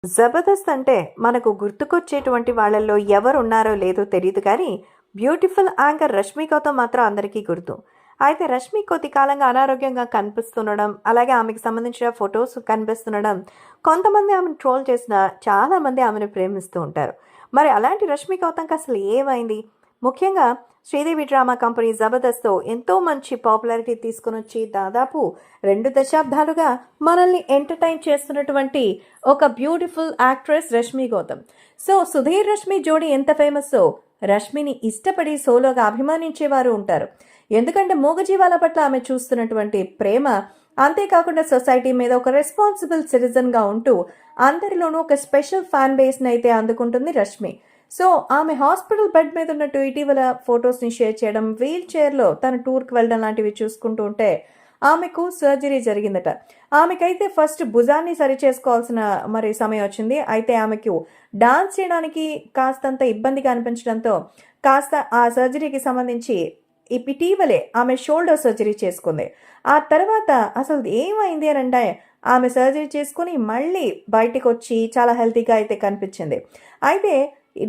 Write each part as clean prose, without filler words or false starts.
జబర్దస్త్ అంటే మనకు గుర్తుకొచ్చేటువంటి వాళ్ళల్లో ఎవరున్నారో లేదో తెలియదు కానీ బ్యూటిఫుల్ యాంకర్ రష్మి గౌతమ్ మాత్రం అందరికీ గుర్తు. అయితే రష్మి కొద్ది కాలంగా అనారోగ్యంగా కనిపిస్తుండడం, అలాగే ఆమెకు సంబంధించిన ఫొటోస్ కనిపిస్తుండడం, కొంతమంది ఆమెను ట్రోల్ చేసిన, చాలామంది ఆమెను ప్రేమిస్తూ ఉంటారు. మరి అలాంటి రష్మి గౌతమ్కి అసలు ఏమైంది? ముఖ్యంగా శ్రీదేవి డ్రామా కంపెనీ జబర్దస్త్తో ఎంతో మంచి పాపులారిటీ తీసుకుని వచ్చి దాదాపు 2 దశాబ్దాలుగా మనల్ని ఎంటర్టైన్ చేస్తున్నటువంటి ఒక beautiful actress Rashmi Gautam. So Sudheer Rashmi జోడీ ఎంత ఫేమస్సో రష్మిని ఇష్టపడి సోలోగా అభిమానించేవారు ఉంటారు. ఎందుకంటే మూగజీవాల పట్ల ఆమె చూస్తున్నటువంటి ప్రేమ, అంతేకాకుండా సొసైటీ మీద ఒక రెస్పాన్సిబుల్ సిటిజన్గా ఉంటూ అందరిలోనూ ఒక స్పెషల్ ఫ్యాన్ బేస్ని అయితే అందుకుంటుంది రష్మి. సో ఆమె హాస్పిటల్ బెడ్ మీద ఉన్నట్టు ఇటీవల ఫొటోస్ని షేర్ చేయడం, వీల్ చైర్లో తన టూర్కి వెళ్ళడం లాంటివి చూసుకుంటూ ఉంటే ఆమెకు సర్జరీ జరిగిందట. ఆమెకైతే ఫస్ట్ భుజాన్ని సరి చేసుకోవాల్సిన సమయం వచ్చింది. అయితే ఆమెకు డాన్స్ చేయడానికి కాస్తంత ఇబ్బందిగా అనిపించడంతో కాస్త ఆ సర్జరీకి సంబంధించి ఇటీవలే ఆమె షోల్డర్ సర్జరీ చేసుకుంది. ఆ తర్వాత అసలు ఏమైంది అని అంటే ఆమె సర్జరీ చేసుకుని మళ్ళీ బయటకు వచ్చి చాలా హెల్తీగా అయితే కనిపించింది. అయితే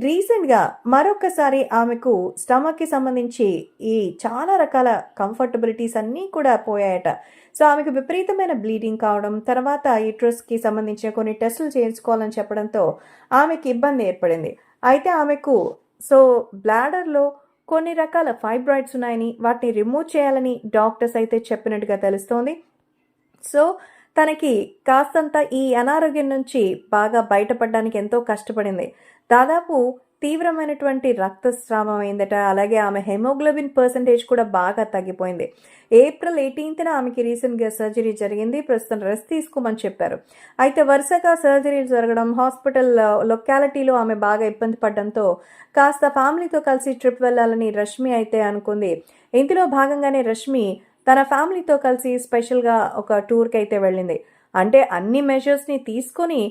రీసెంట్గా మరొకసారి ఆమెకు స్టమక్కి సంబంధించి ఈ చాలా రకాల కంఫర్టబిలిటీస్ అన్నీ కూడా పోయాయట. సో ఆమెకు విపరీతమైన బ్లీడింగ్ కావడం, తర్వాత యూట్రస్కి సంబంధించిన కొన్ని టెస్టులు చేయించుకోవాలని చెప్పడంతో ఆమెకి ఇబ్బంది ఏర్పడింది. అయితే ఆమెకు బ్లాడర్లో కొన్ని రకాల ఫైబ్రాయిడ్స్ ఉన్నాయని, వాటిని రిమూవ్ చేయాలని డాక్టర్స్ అయితే చెప్పినట్టుగా తెలుస్తోంది. సో తనకి కాస్తంత ఈ అనారోగ్యం నుంచి బాగా బయటపడడానికి ఎంతో కష్టపడింది. దాదాపు తీవ్రమైనటువంటి రక్తస్రావం అయిందట. అలాగే ఆమె హెమోగ్లోబిన్ పర్సంటేజ్ కూడా బాగా తగ్గిపోయింది. ఏప్రిల్ 18న ఆమెకి రీసెంట్గా సర్జరీ జరిగింది. ప్రస్తుతం రెస్ట్ తీసుకోమని చెప్పారు. అయితే వరుసగా సర్జరీలు జరగడం, హాస్పిటల్ లొకాలిటీలో ఆమె బాగా ఇబ్బంది పడడంతో కాస్త ఫ్యామిలీతో కలిసి ట్రిప్ వెళ్ళాలని రష్మి అయితే అనుకుంది. ఇందులో భాగంగానే రష్మి తన ఫ్యామిలీతో కలిసి స్పెషల్గా ఒక టూర్కి అయితే వెళ్ళింది. అంటే అన్ని మెజర్స్ని తీసుకొని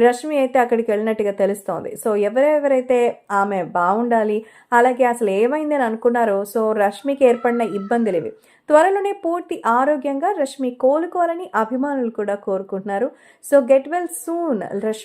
రష్మి అయితే అక్కడికి వెళ్ళినట్టుగా తెలుస్తోంది. సో ఎవరెవరైతే ఆమె బాగుండాలి, అలాగే అసలు ఏమైంది అని అనుకున్నారో, సో రష్మికి ఏర్పడిన ఇబ్బందులు ఇవి. త్వరలోనే పూర్తి ఆరోగ్యంగా రష్మి కోలుకోవాలని అభిమానులు కూడా కోరుకుంటున్నారు. So get well soon Rashmi.